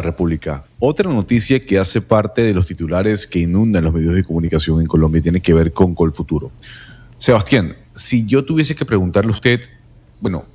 República. Otra noticia que hace parte de los titulares que inundan los medios de comunicación en Colombia tiene que ver con Colfuturo. Sebastián, si yo tuviese que preguntarle a usted,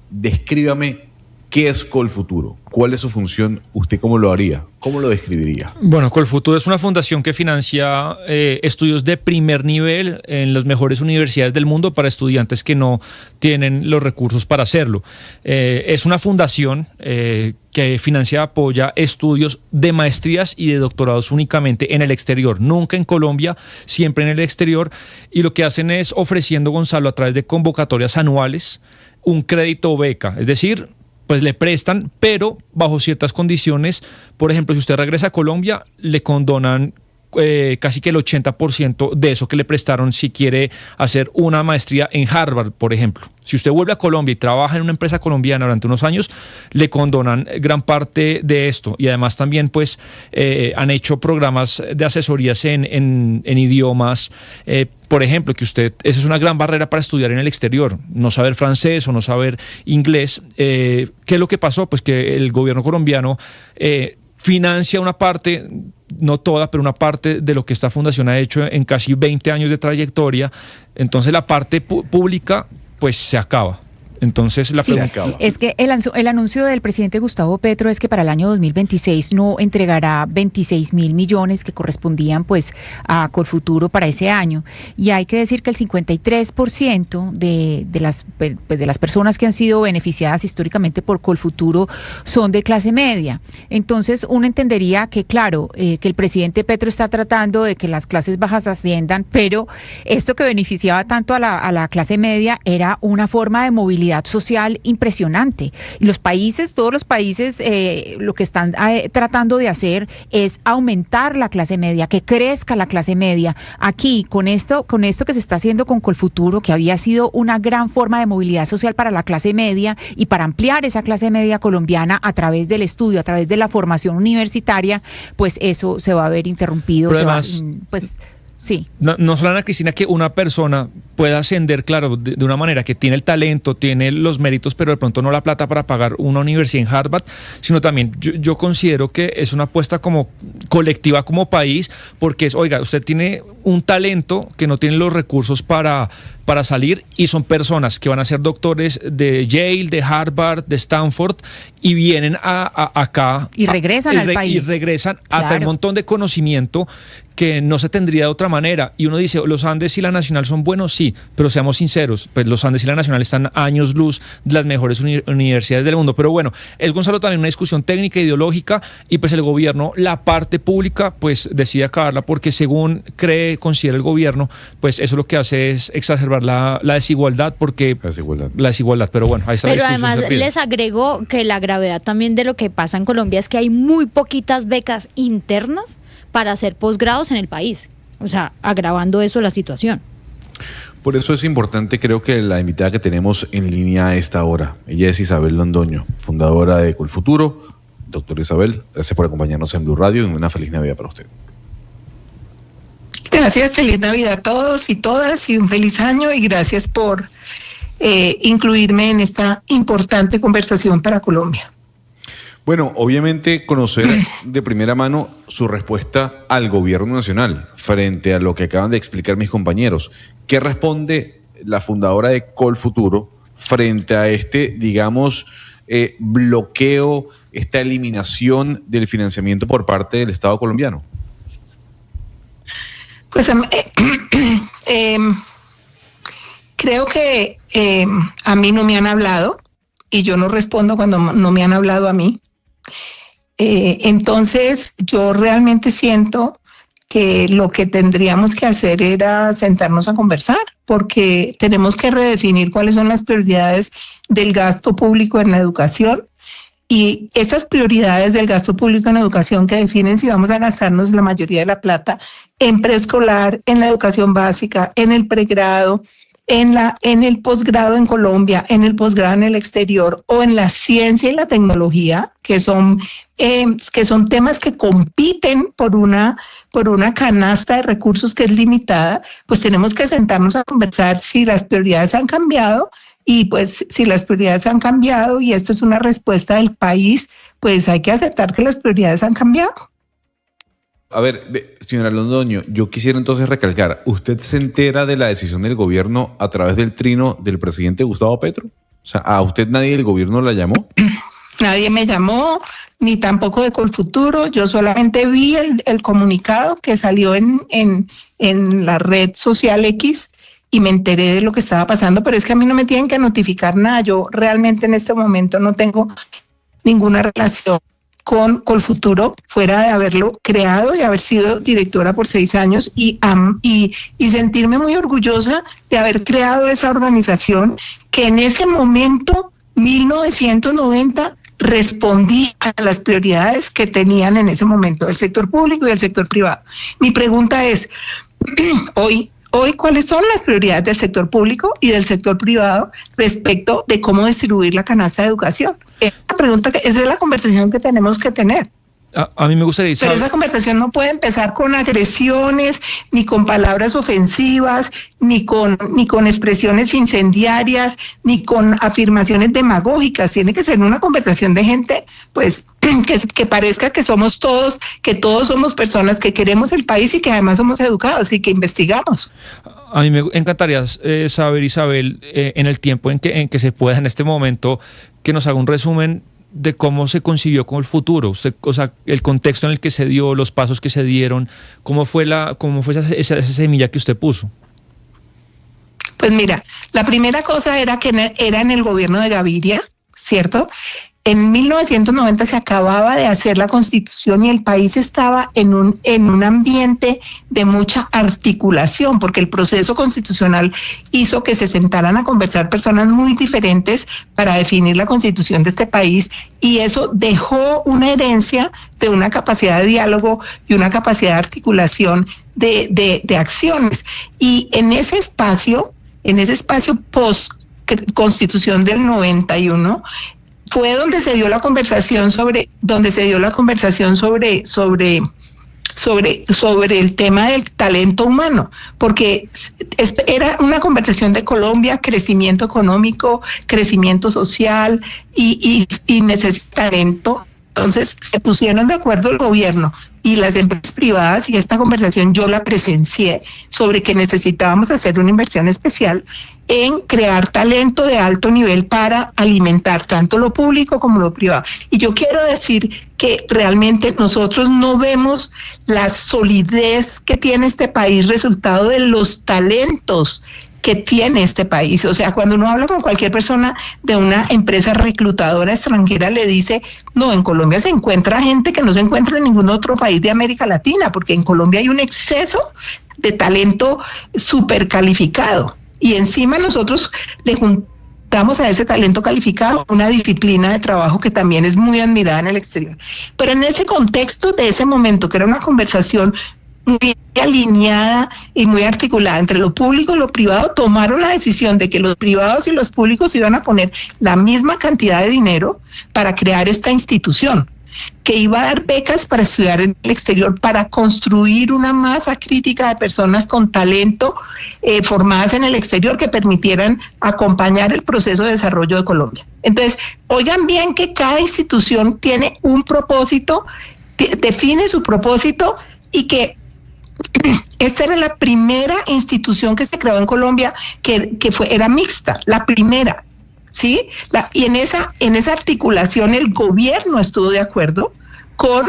descríbame qué es Colfuturo, cuál es su función, ¿usted cómo lo haría? ¿Cómo lo describiría? Bueno, Colfuturo es una fundación que financia estudios de primer nivel en las mejores universidades del mundo para estudiantes que no tienen los recursos para hacerlo. Es una fundación que financia, apoya estudios de maestrías y de doctorados únicamente en el exterior, nunca en Colombia, siempre en el exterior, y lo que hacen es ofreciendo, Gonzalo, a través de convocatorias anuales, un crédito o beca, es decir, pues le prestan, pero bajo ciertas condiciones. Por ejemplo, si usted regresa a Colombia, le condonan casi que el 80% de eso que le prestaron si quiere hacer una maestría en Harvard, por ejemplo. Si usted vuelve a Colombia y trabaja en una empresa colombiana durante unos años, le condonan gran parte de esto. Y además también pues han hecho programas de asesorías en idiomas. Por ejemplo, esa es una gran barrera para estudiar en el exterior, no saber francés o no saber inglés. ¿Qué es lo que pasó? Pues que el gobierno colombiano financia una parte, no toda, pero una parte de lo que esta fundación ha hecho en casi 20 años de trayectoria. Entonces la parte pública pues se acaba. Entonces la pregunta es que el anuncio del presidente Gustavo Petro es que para el año 2026 no entregará 26.000 millones que correspondían pues a Colfuturo para ese año, y hay que decir que el 53% de las personas que han sido beneficiadas históricamente por Colfuturo son de clase media. Entonces uno entendería que claro, que el presidente Petro está tratando de que las clases bajas asciendan, pero esto que beneficiaba tanto a la clase media era una forma de movilidad social impresionante. Y todos los países, lo que están tratando de hacer es aumentar la clase media, que crezca la clase media. Aquí, con esto que se está haciendo con Colfuturo, que había sido una gran forma de movilidad social para la clase media y para ampliar esa clase media colombiana a través del estudio, a través de la formación universitaria, pues eso se va a ver interrumpido. Pero además, sí. No solo, Ana Cristina, que una persona pueda ascender, claro, de una manera que tiene el talento, tiene los méritos, pero de pronto no la plata para pagar una universidad en Harvard, sino también yo considero que es una apuesta como colectiva como país, porque usted tiene un talento que no tiene los recursos para salir, y son personas que van a ser doctores de Yale, de Harvard, de Stanford, y vienen acá. Y regresan al país. Y regresan claro, a tener un montón de conocimiento que no se tendría de otra manera. Y uno dice, ¿los Andes y la Nacional son buenos? Sí, pero seamos sinceros, pues los Andes y la Nacional están a años luz de las mejores universidades del mundo. Pero bueno, es, Gonzalo, también una discusión técnica, ideológica, y pues el gobierno, la parte pública, pues decide acabarla, porque según considera el gobierno, pues eso lo que hace es exacerbar la desigualdad, porque la desigualdad, pero bueno, ahí está la discusión. Pero además les agrego que la gravedad también de lo que pasa en Colombia es que hay muy poquitas becas internas para hacer posgrados en el país, o sea, agravando eso la situación. Por eso es importante, creo que la invitada que tenemos en línea a esta hora, ella es Isabel Londoño, fundadora de Colfuturo. Doctora Isabel, gracias por acompañarnos en Blue Radio y una feliz Navidad para usted. Gracias, feliz Navidad a todos y todas y un feliz año, y gracias por incluirme en esta importante conversación para Colombia. Bueno, obviamente conocer de primera mano su respuesta al gobierno nacional frente a lo que acaban de explicar mis compañeros. ¿Qué responde la fundadora de Colfuturo frente a bloqueo, esta eliminación del financiamiento por parte del Estado colombiano? Pues creo que a mí no me han hablado y yo no respondo cuando no me han hablado a mí. Entonces yo realmente siento que lo que tendríamos que hacer era sentarnos a conversar, porque tenemos que redefinir cuáles son las prioridades del gasto público en la educación, y esas prioridades del gasto público en educación que definen si vamos a gastarnos la mayoría de la plata en preescolar, en la educación básica, en el pregrado, en el posgrado en Colombia, en el posgrado en el exterior, o en la ciencia y la tecnología, que son temas que compiten por una canasta de recursos que es limitada, pues tenemos que sentarnos a conversar si las prioridades han cambiado Y pues si las prioridades han cambiado y esta es una respuesta del país, pues hay que aceptar que las prioridades han cambiado. A ver, señora Londoño, yo quisiera entonces recalcar, ¿usted se entera de la decisión del gobierno a través del trino del presidente Gustavo Petro? O sea, ¿a usted nadie del gobierno la llamó? Nadie me llamó, ni tampoco de Colfuturo. Yo solamente vi el comunicado que salió en la red social X y me enteré de lo que estaba pasando, pero es que a mí no me tienen que notificar nada. Yo realmente en este momento no tengo ninguna relación con Colfuturo, fuera de haberlo creado y haber sido directora por 6 años y sentirme muy orgullosa de haber creado esa organización que en ese momento, 1990, respondí a las prioridades que tenían en ese momento el sector público y el sector privado. Mi pregunta es, hoy, ¿cuáles son las prioridades del sector público y del sector privado respecto de cómo distribuir la canasta de educación? Esa es la conversación que tenemos que tener. A mí me gustaría saber. Pero esa conversación no puede empezar con agresiones, ni con palabras ofensivas, ni con expresiones incendiarias, ni con afirmaciones demagógicas. Tiene que ser una conversación de gente, pues, que parezca que somos todos, que todos somos personas que queremos el país y que además somos educados y que investigamos. A mí me encantaría saber, Isabel, en el tiempo en que se pueda, en este momento, que nos haga un resumen de cómo se concibió con el futuro, o sea, el contexto en el que se dio, los pasos que se dieron, cómo fue esa semilla que usted puso. Pues mira, la primera cosa era que era en el gobierno de Gaviria, ¿cierto? En 1990 se acababa de hacer la Constitución y el país estaba en un ambiente de mucha articulación, porque el proceso constitucional hizo que se sentaran a conversar personas muy diferentes para definir la Constitución de este país, y eso dejó una herencia de una capacidad de diálogo y una capacidad de articulación de acciones. Y en ese espacio post Constitución del 91, fue donde se dio la conversación sobre el tema del talento humano, porque era una conversación de Colombia, crecimiento económico, crecimiento social y necesita talento. Entonces se pusieron de acuerdo el gobierno y las empresas privadas, y esta conversación yo la presencié, sobre que necesitábamos hacer una inversión especial en crear talento de alto nivel para alimentar tanto lo público como lo privado. Y yo quiero decir que realmente nosotros no vemos la solidez que tiene este país resultado de los talentos que tiene este país. O sea, cuando uno habla con cualquier persona de una empresa reclutadora extranjera, le dice, no, en Colombia se encuentra gente que no se encuentra en ningún otro país de América Latina, porque en Colombia hay un exceso de talento súper calificado. Y encima nosotros le juntamos a ese talento calificado una disciplina de trabajo que también es muy admirada en el exterior. Pero en ese contexto de ese momento, que era una conversación muy alineada y muy articulada entre lo público y lo privado, tomaron la decisión de que los privados y los públicos iban a poner la misma cantidad de dinero para crear esta institución, que iba a dar becas para estudiar en el exterior, para construir una masa crítica de personas con talento formadas en el exterior que permitieran acompañar el proceso de desarrollo de Colombia. Entonces, oigan bien que cada institución tiene un propósito, define su propósito, y que esta era la primera institución que se creó en Colombia que era mixta, la primera. ¿Sí? Y en esa articulación el gobierno estuvo de acuerdo con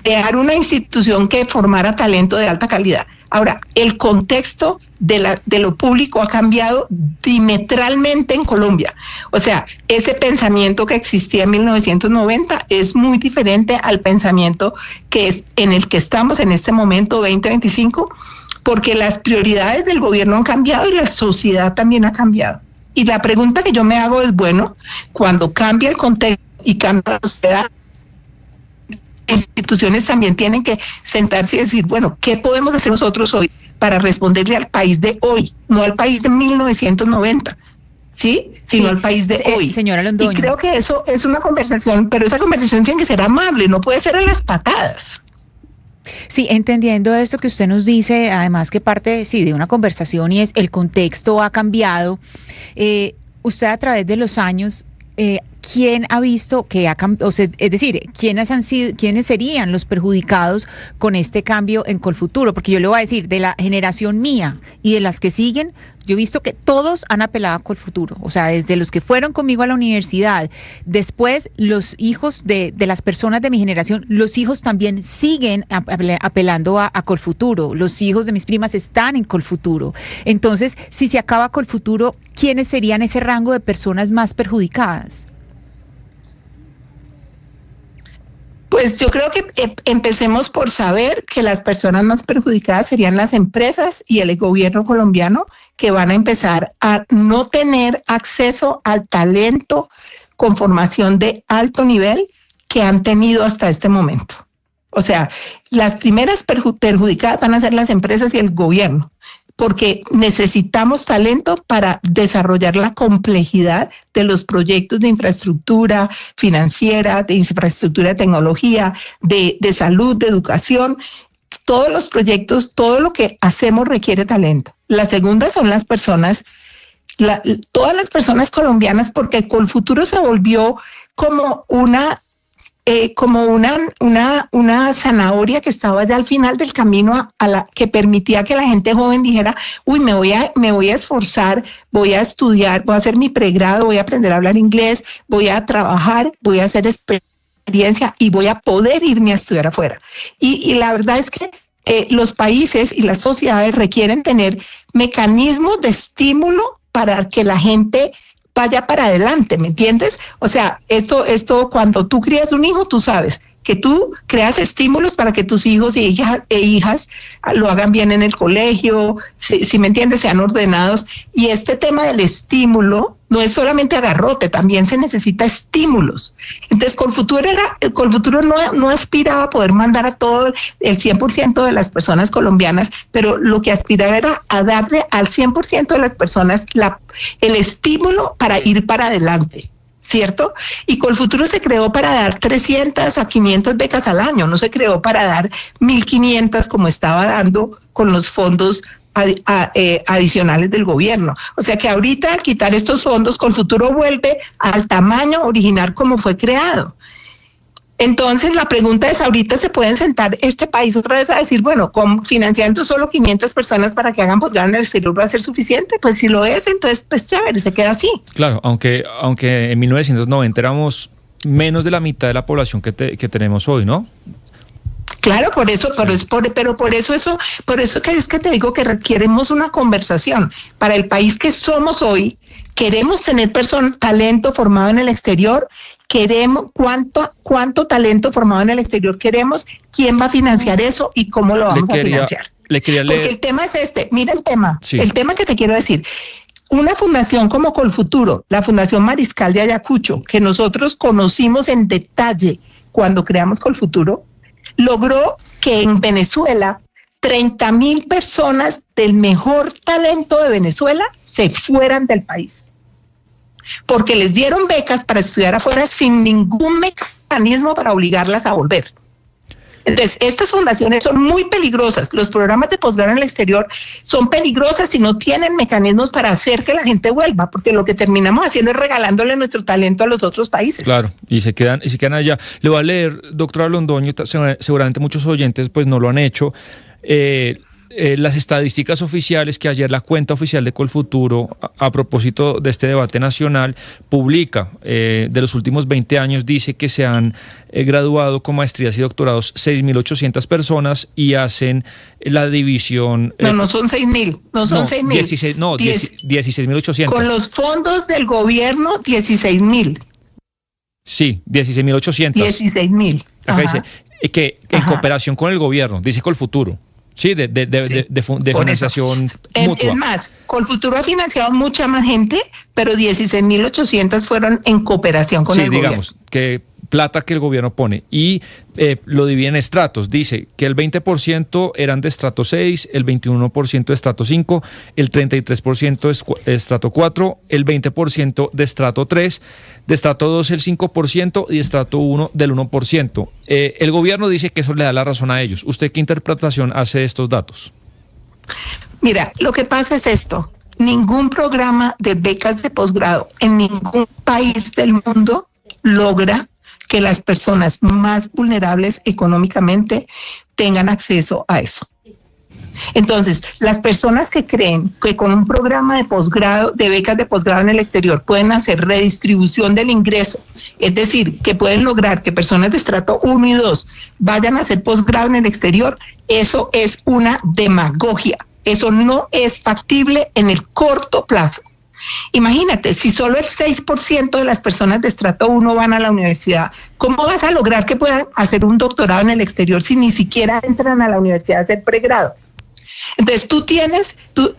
crear una institución que formara talento de alta calidad. Ahora, el contexto de lo público ha cambiado diametralmente en Colombia. O sea, ese pensamiento que existía en 1990 es muy diferente al pensamiento que es en el que estamos en este momento, 2025, porque las prioridades del gobierno han cambiado y la sociedad también ha cambiado. Y la pregunta que yo me hago es, bueno, cuando cambia el contexto y cambia la sociedad, instituciones también tienen que sentarse y decir, bueno, ¿qué podemos hacer nosotros hoy para responderle al país de hoy, no al país de 1990, ¿sí? Sino al país de hoy. Señora Londoño. Y creo que eso es una conversación, pero esa conversación tiene que ser amable, no puede ser a las patadas. Sí, entendiendo esto que usted nos dice, además que parte de una conversación y es el contexto ha cambiado, usted a través de los años, ¿quién ha visto que ha cambiado? O sea, es decir, ¿quiénes serían los perjudicados con este cambio en Colfuturo? Porque yo le voy a decir, de la generación mía y de las que siguen, yo he visto que todos han apelado a Colfuturo. O sea, desde los que fueron conmigo a la universidad, después los hijos de las personas de mi generación, los hijos también siguen apelando a Colfuturo. Los hijos de mis primas están en Colfuturo. Entonces, si se acaba Colfuturo, ¿quiénes serían ese rango de personas más perjudicadas? Pues yo creo que empecemos por saber que las personas más perjudicadas serían las empresas y el gobierno colombiano, que van a empezar a no tener acceso al talento con formación de alto nivel que han tenido hasta este momento. O sea, las primeras perjudicadas van a ser las empresas y el gobierno, porque necesitamos talento para desarrollar la complejidad de los proyectos de infraestructura financiera, de infraestructura de tecnología, de salud, de educación. Todos los proyectos, todo lo que hacemos requiere talento. La segunda son las personas, todas las personas colombianas, porque Colfuturo se volvió como una zanahoria que estaba ya al final del camino que permitía que la gente joven dijera, uy, me voy a esforzar, voy a estudiar, voy a hacer mi pregrado, voy a aprender a hablar inglés, voy a trabajar, voy a hacer experiencia y voy a poder irme a estudiar afuera. Y la verdad es que los países y las sociedades requieren tener mecanismos de estímulo para que la gente vaya para adelante, ¿me entiendes? O sea, esto cuando tú crías un hijo, tú sabes que tú creas estímulos para que tus hijos e hijas lo hagan bien en el colegio, si me entiendes, sean ordenados. Y este tema del estímulo no es solamente agarrote, también se necesita estímulos. Entonces, Colfuturo no aspiraba a poder mandar a todo el 100% de las personas colombianas, pero lo que aspiraba era a darle al 100% de las personas el estímulo para ir para adelante, ¿cierto? Y Colfuturo se creó para dar 300 a 500 becas al año, no se creó para dar 1.500 como estaba dando con los fondos adicionales del gobierno. O sea que ahorita, al quitar estos fondos, Colfuturo vuelve al tamaño original como fue creado. Entonces la pregunta es, ahorita se pueden sentar este país otra vez a decir, bueno, con financiando solo 500 personas para que hagan posgrado en el exterior, ¿va a ser suficiente? Pues si lo es, entonces pues chévere, se queda así. Claro, aunque en 1990 éramos menos de la mitad de la población que tenemos hoy, ¿no? Claro, por eso que es que te digo que requeremos una conversación. Para el país que somos hoy, queremos tener talento formado en el exterior, queremos cuánto talento formado en el exterior queremos, quién va a financiar eso y cómo lo vamos a financiar. Porque el tema es mira el tema, sí. El tema que te quiero decir. Una fundación como Colfuturo, la Fundación Mariscal de Ayacucho, que nosotros conocimos en detalle cuando creamos Colfuturo, logró que en Venezuela 30,000 personas del mejor talento de Venezuela se fueran del país, porque les dieron becas para estudiar afuera sin ningún mecanismo para obligarlas a volver. Entonces, estas fundaciones son muy peligrosas. Los programas de posgrado en el exterior son peligrosas si no tienen mecanismos para hacer que la gente vuelva, porque lo que terminamos haciendo es regalándole nuestro talento a los otros países. Claro, y se quedan allá. Le voy a leer, doctora Londoño, seguramente muchos oyentes pues no lo han hecho, las estadísticas oficiales que ayer la cuenta oficial de Colfuturo, a propósito de este debate nacional, publica. De los últimos 20 años dice que se han graduado con maestrías y doctorados 6.800 personas y hacen la división... no son 6.000, no son 6.000. 16.800. Con los fondos del gobierno, 16.000. Sí, 16.800. 16.000. Acá dice que en cooperación con el gobierno, dice Colfuturo. Sí, de financiación mutua. Es más, Colfuturo ha financiado mucha más gente, pero 16.800 fueron en cooperación con el gobierno. Sí, digamos, que plata que el gobierno pone. Y lo divide en estratos. Dice que el 20% eran de estrato 6, el 21% de estrato 5, el 33% de estrato 4, el 20% de estrato 3, de estrato 2 el 5% y de estrato 1 del 1%. El gobierno dice que eso le da la razón a ellos. ¿Usted qué interpretación hace de estos datos? Mira, lo que pasa es esto. ningún programa de becas de posgrado en ningún país del mundo logra que las personas más vulnerables económicamente tengan acceso a eso. Entonces, las personas que creen que con un programa de posgrado, de becas de posgrado en el exterior, pueden hacer redistribución del ingreso, es decir, que pueden lograr que personas de estrato 1 y 2 vayan a hacer posgrado en el exterior, eso es una demagogia. Eso no es factible en el corto plazo. Imagínate, si solo el 6% de las personas de estrato 1 van a la universidad, ¿cómo vas a lograr que puedan hacer un doctorado en el exterior si ni siquiera entran a la universidad a hacer pregrado? Entonces tú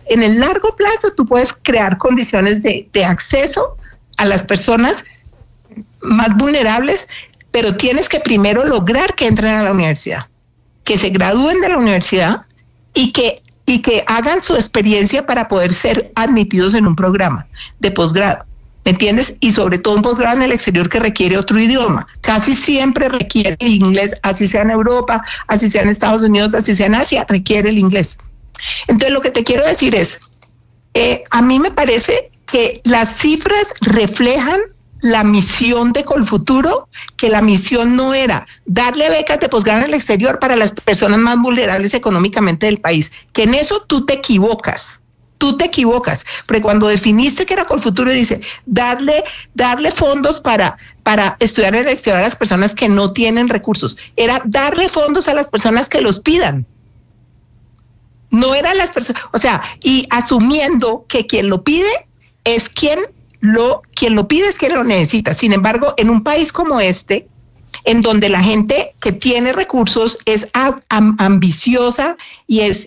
en el largo plazo tú puedes crear condiciones de acceso a las personas más vulnerables, pero tienes que primero lograr que entren a la universidad, que se gradúen de la universidad y que hagan su experiencia para poder ser admitidos en un programa de posgrado, ¿me entiendes? Y sobre todo un posgrado en el exterior que requiere otro idioma. Casi siempre requiere el inglés, así sea en Europa, así sea en Estados Unidos, así sea en Asia, requiere el inglés. Entonces lo que te quiero decir es, a mí me parece que las cifras reflejan la misión de Colfuturo, que la misión no era darle becas de posgrado en el exterior para las personas más vulnerables económicamente del país, que en eso tú te equivocas, porque cuando definiste que era Colfuturo dice darle fondos para estudiar en el exterior a las personas que no tienen recursos, era darle fondos a las personas que los pidan. No eran las personas, o sea, y asumiendo que quien lo pide es quien lo pide es quien lo necesita. Sin embargo, en un país como este, en donde la gente que tiene recursos es ambiciosa y es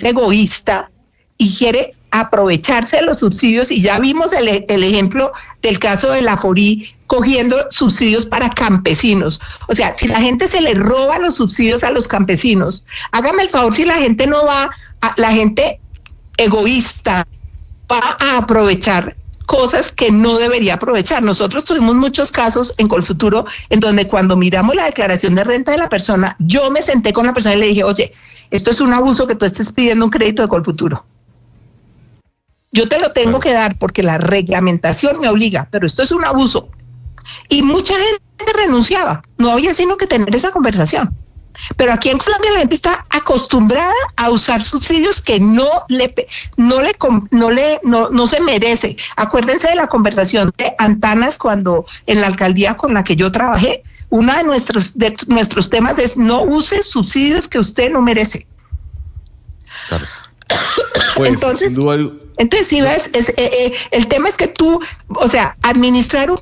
egoísta y quiere aprovecharse de los subsidios, y ya vimos el ejemplo del caso de la Forí cogiendo subsidios para campesinos. O sea, si la gente se le roba los subsidios a los campesinos, hágame el favor, si la gente no va, la gente egoísta va a aprovechar cosas que no debería aprovechar. Nosotros tuvimos muchos casos en Colfuturo en donde cuando miramos la declaración de renta de la persona, yo me senté con la persona y le dije, oye, esto es un abuso que tú estés pidiendo un crédito de Colfuturo. Yo te lo tengo que dar porque la reglamentación me obliga, pero esto es un abuso. Y mucha gente renunciaba, no había sino que tener esa conversación. Pero aquí en Colombia la gente está acostumbrada a usar subsidios que no se merece. Acuérdense de la conversación de Antanas cuando en la alcaldía con la que yo trabajé, uno de nuestros temas es no use subsidios que usted no merece. Claro. Pues, entonces, sin duda... Entonces, si ves, el tema es que tú, o sea, administrar un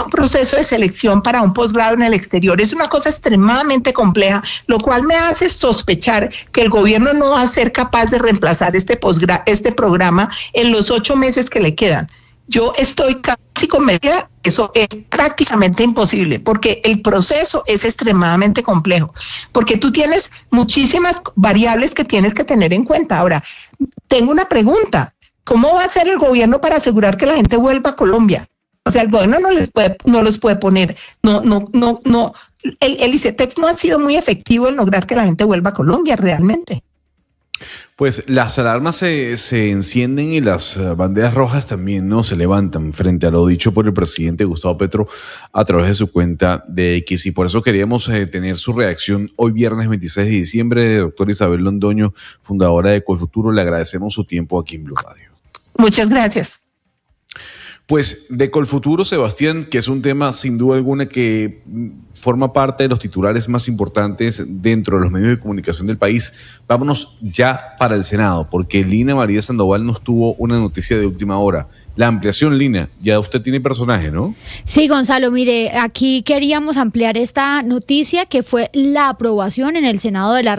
proceso de selección para un posgrado en el exterior es una cosa extremadamente compleja, lo cual me hace sospechar que el gobierno no va a ser capaz de reemplazar este programa en los 8 meses que le quedan. Yo estoy casi convencida que eso es prácticamente imposible, porque el proceso es extremadamente complejo, porque tú tienes muchísimas variables que tienes que tener en cuenta. Ahora, tengo una pregunta. ¿Cómo va a hacer el gobierno para asegurar que la gente vuelva a Colombia? O sea, el gobierno no los puede poner. El ICETEX no ha sido muy efectivo en lograr que la gente vuelva a Colombia realmente. Pues las alarmas se encienden y las banderas rojas también no se levantan frente a lo dicho por el presidente Gustavo Petro a través de su cuenta de X. Y por eso queríamos tener su reacción hoy viernes 26 de diciembre. Doctora Isabel Londoño, fundadora de Colfuturo, le agradecemos su tiempo aquí en Blue Radio. Muchas gracias. Pues de Colfuturo, Sebastián, que es un tema sin duda alguna que forma parte de los titulares más importantes dentro de los medios de comunicación del país. Vámonos ya para el Senado, porque Lina María Sandoval nos tuvo una noticia de última hora. La ampliación, Lina, ya usted tiene personaje, ¿no? Sí, Gonzalo, mire, aquí queríamos ampliar esta noticia que fue la aprobación en el Senado de la República